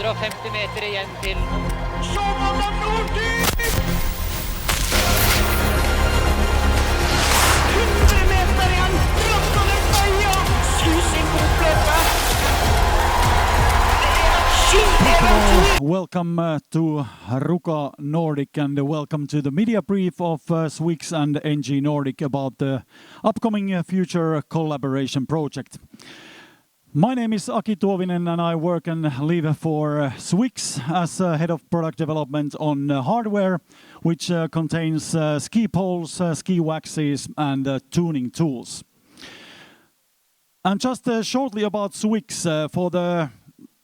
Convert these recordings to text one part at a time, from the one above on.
150 meter igjen til Nordic! 100 meter igjen! Brattene Øya! Susing på oppløpet! Welcome to Ruka Nordic and welcome to the media brief of SWIX and NG Nordic about the upcoming future collaboration project. My name is Aki Tuovinen and I work and live for SWIX as head of product development on hardware, which contains ski poles, ski waxes and tuning tools. And just shortly about SWIX, for the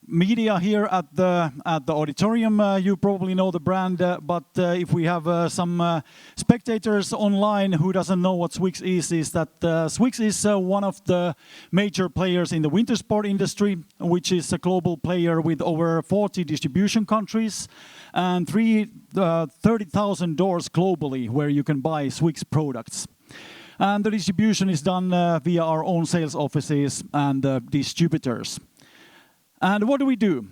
media here at the auditorium, you probably know the brand, but if we have some spectators online who doesn't know what SWIX is that SWIX is one of the major players in the winter sport industry, which is a global player with over 40 distribution countries and 30,000 doors globally where you can buy SWIX products. And the distribution is done via our own sales offices and distributors. And what do we do?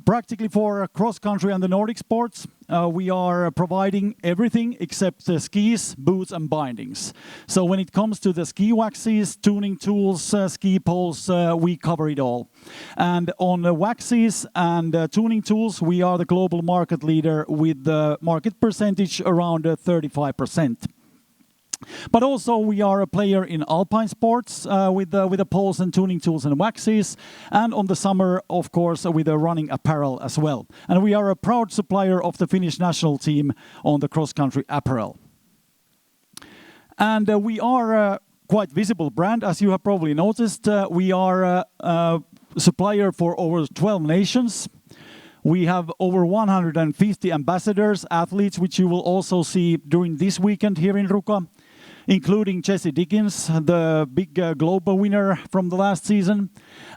Practically for cross-country and the Nordic sports, we are providing everything except the skis, boots and bindings. So when it comes to the ski waxes, tuning tools, ski poles, we cover it all. And on the waxes and tuning tools, we are the global market leader with the market percentage around 35%. But also we are a player in alpine sports with the poles and tuning tools and waxes, and on the summer, of course, with the running apparel as well. And we are a proud supplier of the Finnish national team on the cross-country apparel. And we are a quite visible brand, as you have probably noticed. We are a supplier for over 12 nations. We have over 150 ambassadors, athletes, which you will also see during this weekend here in Ruka, including Jesse Dickens, the big global winner from the last season.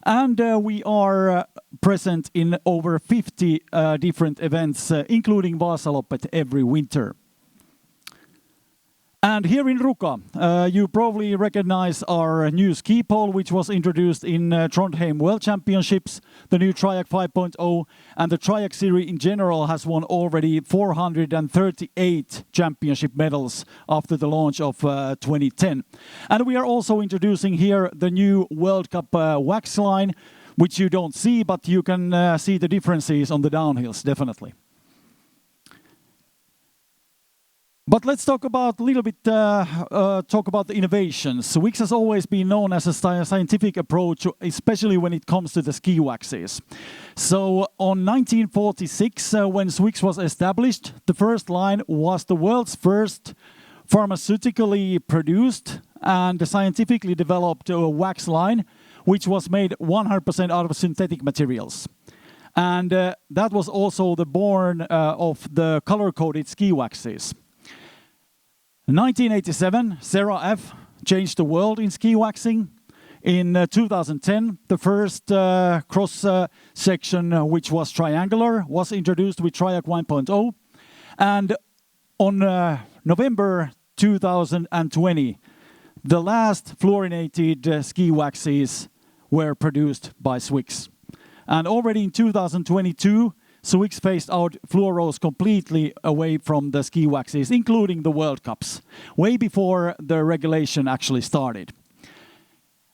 And we are present in over 50 different events, including Vasaloppet every winter. And here in Ruka, you probably recognize our new ski pole, which was introduced in Trondheim World Championships, the new Triac 5.0, and the Triac series in general has won already 438 championship medals after the launch of 2010. And we are also introducing here the new World Cup wax line, which you don't see, but you can see the differences on the downhills, definitely. But let's talk about a little bit, talk about the innovations. SWIX has always been known as a scientific approach, especially when it comes to the ski waxes. So on 1946, when SWIX was established, the first line was the world's first pharmaceutically produced and scientifically developed wax line, which was made 100% out of synthetic materials. And that was also the born of the color-coded ski waxes. In 1987, Sarah F. changed the world in ski waxing. In 2010, the first cross-section, which was triangular, was introduced with Triac 1.0. And on November 2020, the last fluorinated ski waxes were produced by SWIX. And already in 2022, SWIX phased out fluoros completely away from the ski waxes, including the World Cups, way before the regulation actually started.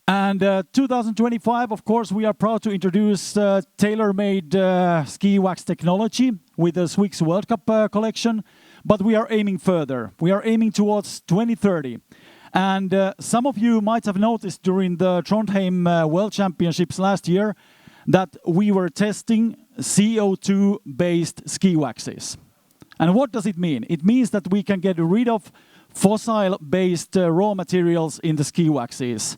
And 2025, of course, we are proud to introduce tailor-made ski wax technology with the SWIX World Cup collection, but we are aiming further. We are aiming towards 2030. And some of you might have noticed during the Trondheim World Championships last year that we were testing CO2-based ski waxes. And what does it mean? It means that we can get rid of fossil-based raw materials in the ski waxes.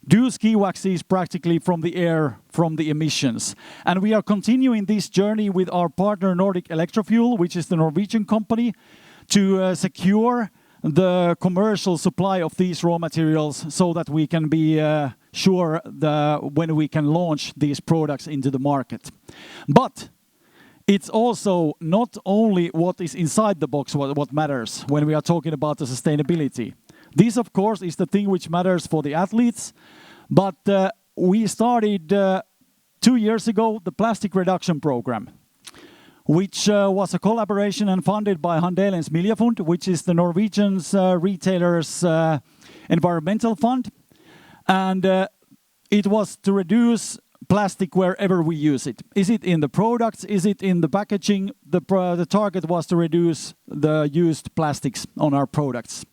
Do ski waxes practically from the air, from the emissions. And we are continuing this journey with our partner Nordic Electrofuel, which is the Norwegian company, to secure the commercial supply of these raw materials so that we can be sure when we can launch these products into the market. But it's also not only what is inside the box what matters when we are talking about the sustainability. This, of course, is the thing which matters for the athletes, but we started 2 years ago the plastic reduction program, which was a collaboration and funded by Handelens Miljøfond, which is the Norwegian retailers' environmental fund. And it was to reduce plastic wherever we use it. Is it in the products? Is it in the packaging? The target was to reduce the used plastics on our products.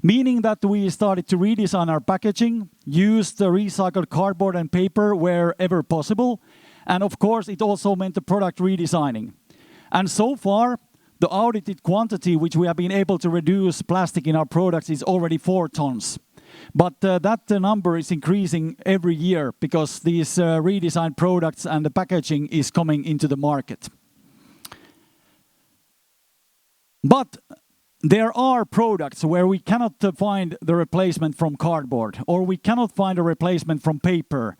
Meaning that we started to redesign our packaging, use the recycled cardboard and paper wherever possible. And of course, it also meant the product redesigning. And so far, the audited quantity which we have been able to reduce plastic in our products is already 4 tons. But that number is increasing every year because these redesigned products and the packaging is coming into the market. But there are products where we cannot find the replacement from cardboard, or we cannot find a replacement from paper.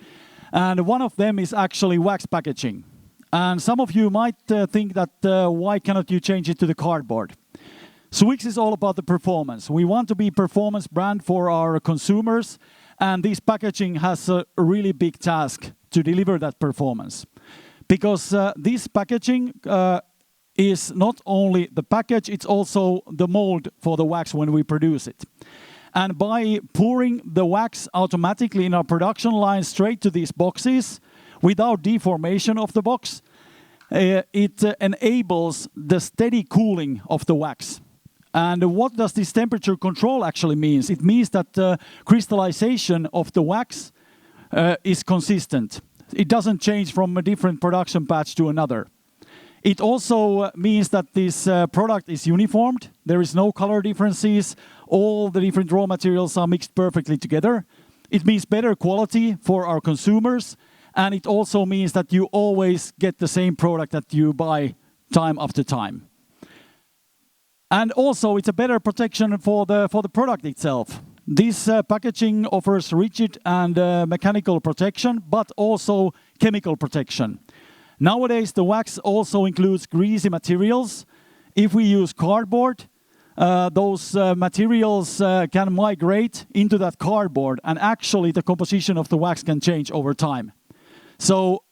And one of them is actually wax packaging. And some of you might think that why cannot you change it to the cardboard? SWIX is all about the performance. We want to be performance brand for our consumers, and this packaging has a really big task to deliver that performance. Because this packaging is not only the package, it's also the mold for the wax when we produce it. And by pouring the wax automatically in our production line straight to these boxes, without deformation of the box, it enables the steady cooling of the wax. And what does this temperature control actually mean? It means that the crystallization of the wax is consistent. It doesn't change from a different production batch to another. It also means that this product is uniformed. There is no color differences. All the different raw materials are mixed perfectly together. It means better quality for our consumers. And it also means that you always get the same product that you buy time after time. And also it's a better protection for the product itself. This packaging offers rigid and mechanical protection, but also chemical protection. Nowadays, the wax also includes greasy materials. If we use cardboard, those materials can migrate into that cardboard, and actually the composition of the wax can change over time. So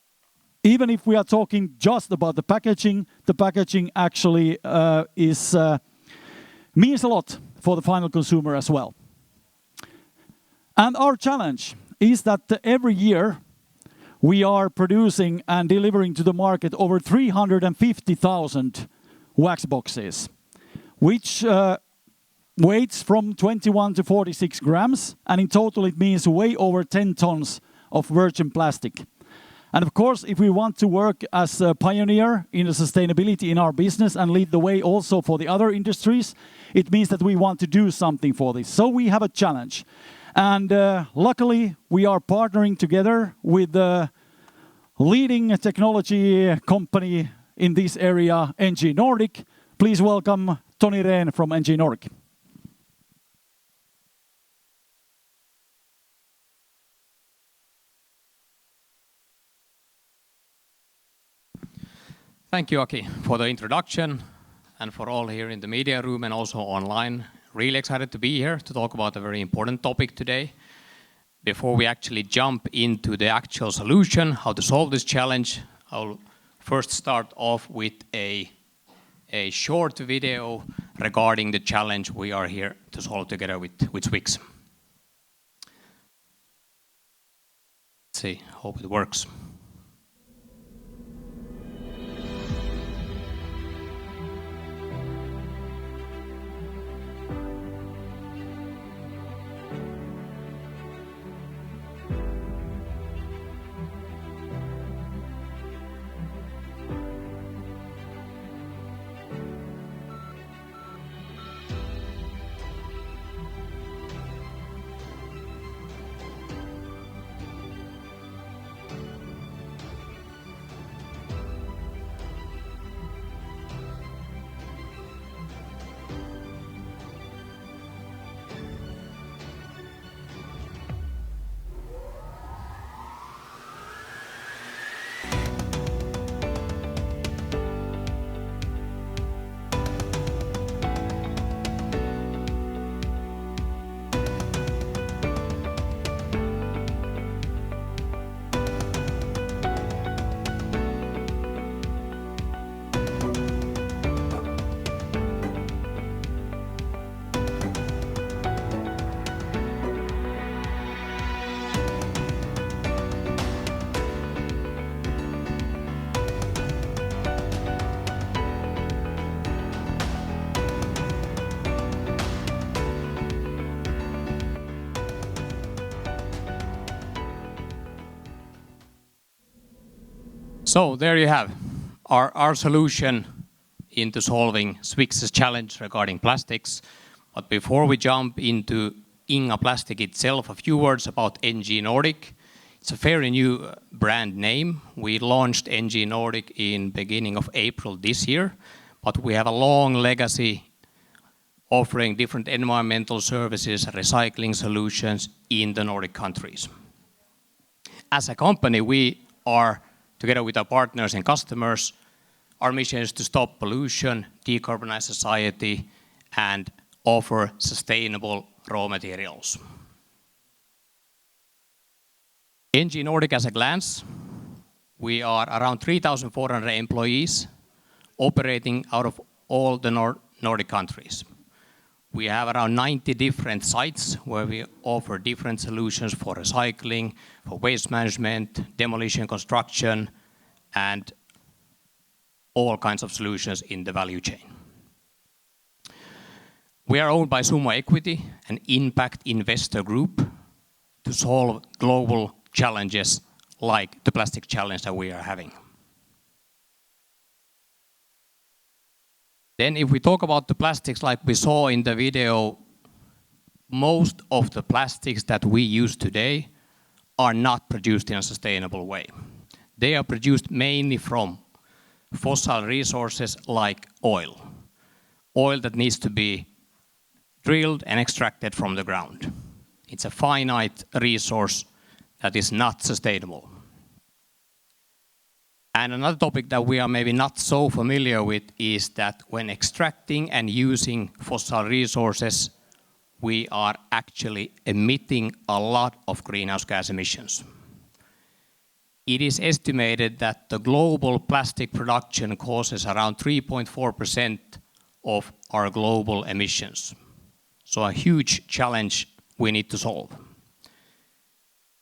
even if we are talking just about the packaging actually means a lot for the final consumer as well. And our challenge is that every year we are producing and delivering to the market over 350,000 wax boxes, which weights from 21 to 46 grams, and in total it means way over 10 tons of virgin plastic. And of course, if we want to work as a pioneer in the sustainability in our business and lead the way also for the other industries, it means that we want to do something for this. So we have a challenge. And luckily, we are partnering together with the leading technology company in this area, NG Nordic. Please welcome Toni Rehn from NG Nordic. Thank you, Aki, for the introduction, and for all here in the media room and also online. Really excited to be here to talk about a very important topic today. Before we actually jump into the actual solution, how to solve this challenge, I'll first start off with a short video regarding the challenge we are here to solve together with SWIX. Let's see, hope it works. So there you have our solution into solving SWIX's challenge regarding plastics. But before we jump into Inga Plastic itself, a few words about NG Nordic. It's a fairly new brand name. We launched NG Nordic in beginning of April this year, but we have a long legacy offering different environmental services, recycling solutions in the Nordic countries. As a company, we are, together with our partners and customers, our mission is to stop pollution, decarbonize society, and offer sustainable raw materials. NG Nordic at a glance, we are around 3,400 employees operating out of all the Nordic countries. We have around 90 different sites where we offer different solutions for recycling, for waste management, demolition, construction, and all kinds of solutions in the value chain. We are owned by Sumo Equity, an impact investor group, to solve global challenges like the plastic challenge that we are having. Then if we talk about the plastics like we saw in the video, most of the plastics that we use today are not produced in a sustainable way. They are produced mainly from fossil resources like oil. Oil that needs to be drilled and extracted from the ground. It's a finite resource that is not sustainable. And another topic that we are maybe not so familiar with is that when extracting and using fossil resources, we are actually emitting a lot of greenhouse gas emissions. It is estimated that the global plastic production causes around 3.4% of our global emissions. So a huge challenge we need to solve.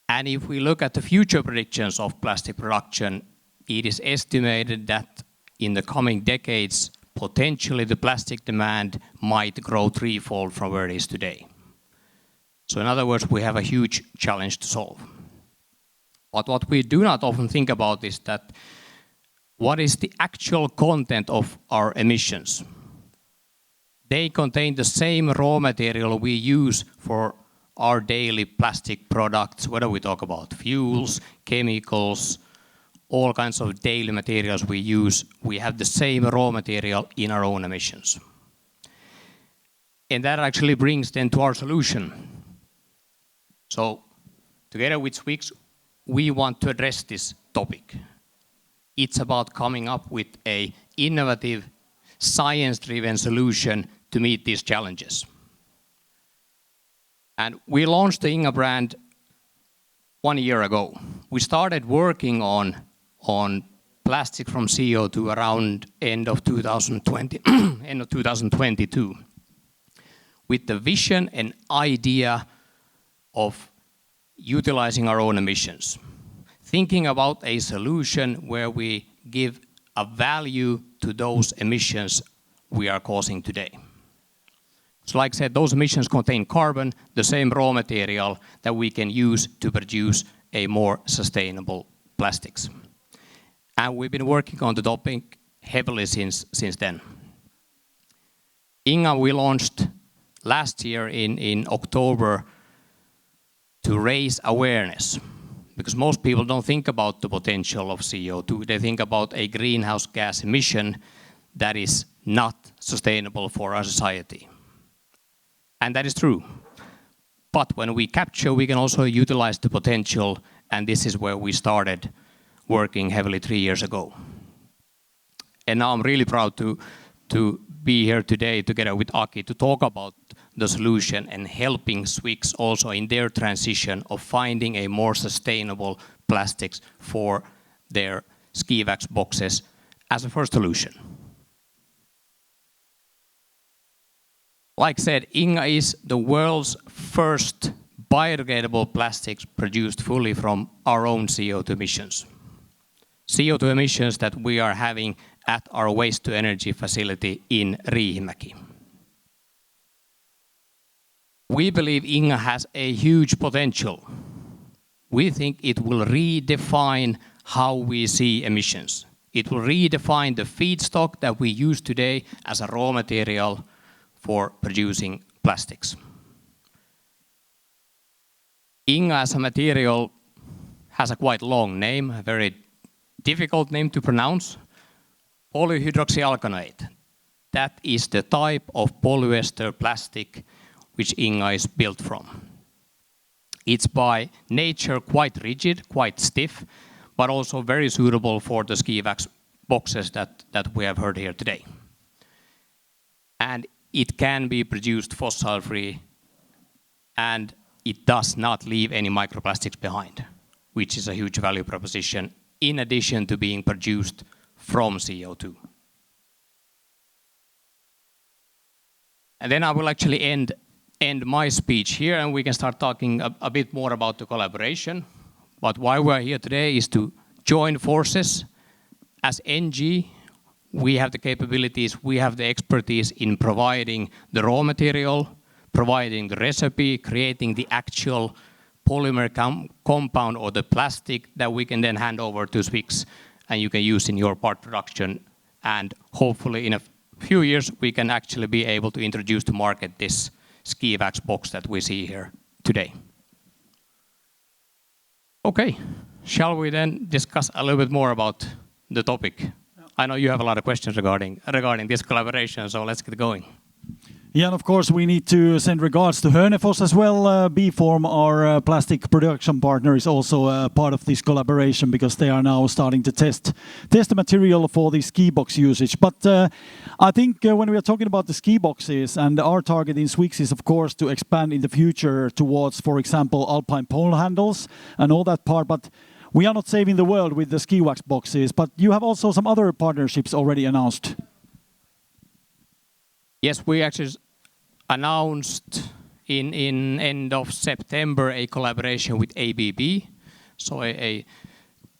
And if we look at the future predictions of plastic production, it is estimated that in the coming decades, potentially the plastic demand might grow threefold from where it is today. So in other words, we have a huge challenge to solve. But what we do not often think about is that what is the actual content of our emissions? They contain the same raw material we use for our daily plastic products, whether we talk about fuels, chemicals, all kinds of daily materials we use, we have the same raw material in our own emissions. And that actually brings then to our solution. So together with SWIX, we want to address this topic. It's about coming up with an innovative, science-driven solution to meet these challenges. And we launched the Inga brand 1 year ago. We started working on plastic from CO2 around end of 2020, end of 2022, with the vision and idea of utilizing our own emissions, thinking about a solution where we give a value to those emissions we are causing today. So like I said, those emissions contain carbon, the same raw material that we can use to produce a more sustainable plastics. And we've been working on the topic heavily since then. Inga we launched last year in October to raise awareness, because most people don't think about the potential of CO2. They think about a greenhouse gas emission that is not sustainable for our society. And that is true. But when we capture, we can also utilize the potential, and this is where we started working heavily 3 years ago. And now I'm really proud to be here today together with Aki to talk about the solution and helping SWIX also in their transition of finding a more sustainable plastics for their ski wax boxes as a first solution. Like I said, Inga is the world's first biodegradable plastics produced fully from our own CO2 emissions. CO2 emissions that we are having at our waste-to-energy facility in Riihimäki. We believe Inga has a huge potential. We think it will redefine how we see emissions. It will redefine the feedstock that we use today as a raw material for producing plastics. Inga as a material has a quite long name, a very difficult name to pronounce. Polyhydroxyalkanoate. That is the type of polyester plastic which Inga is built from. It's by nature quite rigid, quite stiff, but also very suitable for the ski wax boxes that we have heard here today. And it can be produced fossil-free, and it does not leave any microplastics behind, which is a huge value proposition in addition to being produced from CO2. And then I will actually end my speech here, and we can start talking a bit more about the collaboration. But why we're here today is to join forces. As NG, we have the capabilities, we have the expertise in providing the raw material, providing the recipe, creating the actual polymer compound or the plastic that we can then hand over to SWIX and you can use in your part production. And hopefully in a few years we can actually be able to introduce to market this ski wax box that we see here today. Okay, shall we then discuss a little bit more about the topic? I know you have a lot of questions regarding this collaboration, so let's get going. Yeah, and of course we need to send regards to Hörnefors as well. B-Form, our plastic production partner, is also part of this collaboration because they are now starting to test the material for the ski box usage. But I think when we are talking about the ski boxes, and our target in SWIX is of course to expand in the future towards, for example, alpine pole handles and all that part. But we are not saving the world with the ski wax boxes. But you have also some other partnerships already announced. Yes, we actually announced in end of September a collaboration with ABB, so a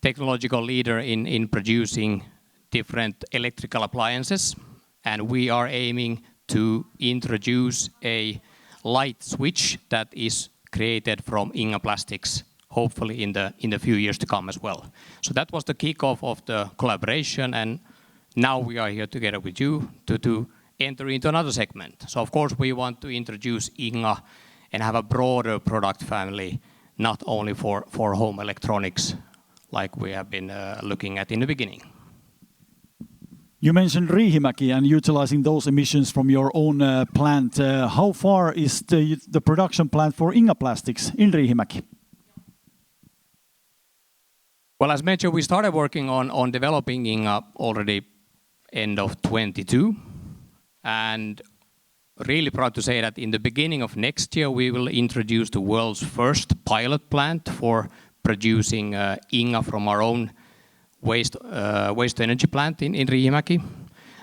technological leader in producing different electrical appliances, and we are aiming to introduce a light switch that is created from Inga plastics, hopefully in the few years to come as well. So that was the kickoff of the collaboration, and now we are here together with you to enter into another segment. So of course we want to introduce Inga and have a broader product family, not only for home electronics like we have been looking at in the beginning. You mentioned Riihimäki and utilizing those emissions from your own plant. How far is the production plant for Inga Plastics in Riihimäki? Well, as mentioned, we started working on developing Inga already end of 22. And really proud to say that in the beginning of next year, we will introduce the world's first pilot plant for producing Inga from our own waste to energy plant in Riihimäki.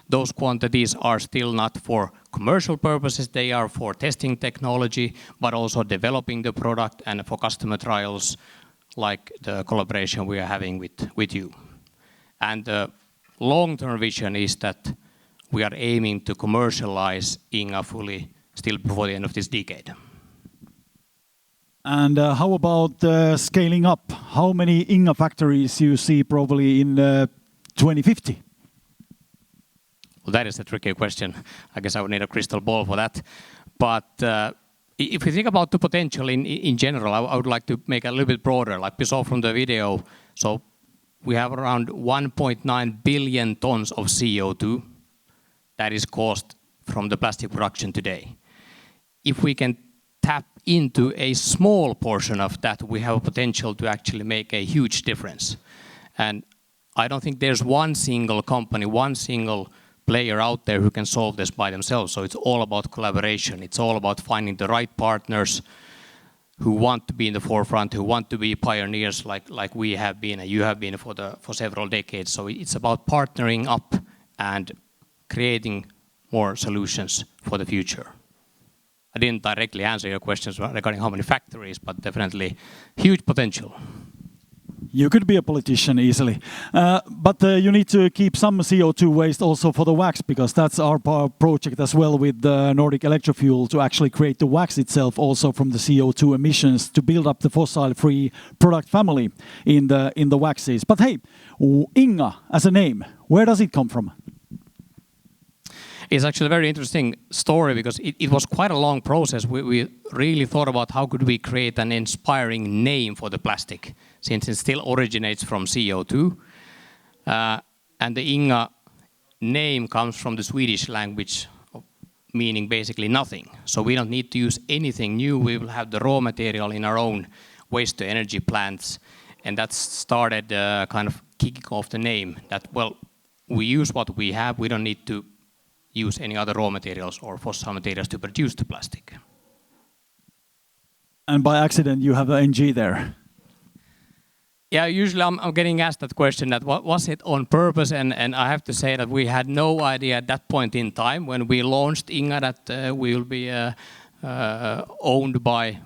Those quantities are still not for commercial purposes. They are for testing technology, but also developing the product and for customer trials, like the collaboration we are having with you. And the long-term vision is that we are aiming to commercialize Inga fully still before the end of this decade. And how about scaling up? How many Inga factories you see probably in 2050? Well, that is a tricky question. I guess I would need a crystal ball for that. But if you think about the potential in general, I would like to make it a little bit broader. Like we saw from the video, so we have around 1.9 billion tons of CO2 that is caused from the plastic production today. If we can tap into a small portion of that, we have a potential to actually make a huge difference. And I don't think there's one single company, one single player out there who can solve this by themselves. So it's all about collaboration. It's all about finding the right partners who want to be in the forefront, who want to be pioneers like we have been and you have been for several decades. So it's about partnering up and creating more solutions for the future. I didn't directly answer your questions regarding how many factories, but definitely huge potential. You could be a politician easily. But you need to keep some CO2 waste also for the wax, because that's our project as well with Nordic Electrofuel, to actually create the wax itself also from the CO2 emissions, to build up the fossil-free product family in the waxes. But hey, Inga as a name, where does it come from? It's actually a very interesting story, because it was quite a long process. We really thought about how could we create an inspiring name for the plastic, since it still originates from CO2. And the Inga name comes from the Swedish language, meaning basically nothing. So we don't need to use anything new. We will have the raw material in our own waste-to-energy plants. And that started kind of kicking off the name, that, well, we use what we have. We don't need to use any other raw materials or fossil materials to produce the plastic. And by accident, you have an NG there. Yeah, usually I'm getting asked that question, that what was it on purpose, and I have to say that we had no idea at that point in time when we launched Inga that we will be owned by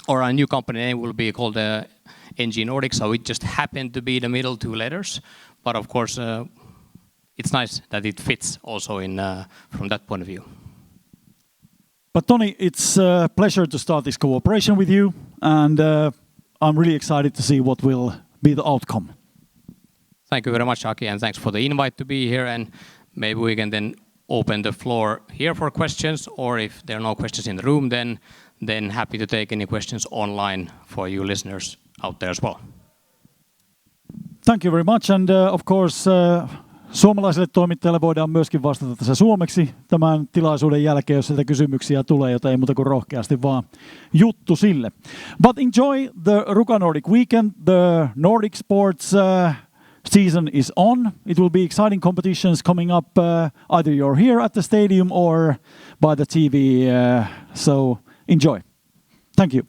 or our new company name will be called NG Nordic, so it just happened to be the middle two letters. But of course, it's nice that it fits also in from that point of view. But Toni, it's a pleasure to start this cooperation with you, and I'm really excited to see what will be the outcome. Thank you very much, Aki, and thanks for the invite to be here, and maybe we can then open the floor here for questions, or if there are no questions in the room, then happy to take any questions online for you listeners out there as well. Thank you very much, and of course suomalaisille toimittajille voidaan myöskin vastata tässä suomeksi tämän tilaisuuden jälkeen, jos sieltä kysymyksiä tulee, jota ei muuta kuin rohkeasti vaan juttu sille. But enjoy the Ruka Nordic weekend. The Nordic sports season is on. It will be exciting competitions coming up. Either you're here at the stadium or by the TV. So enjoy. Thank you.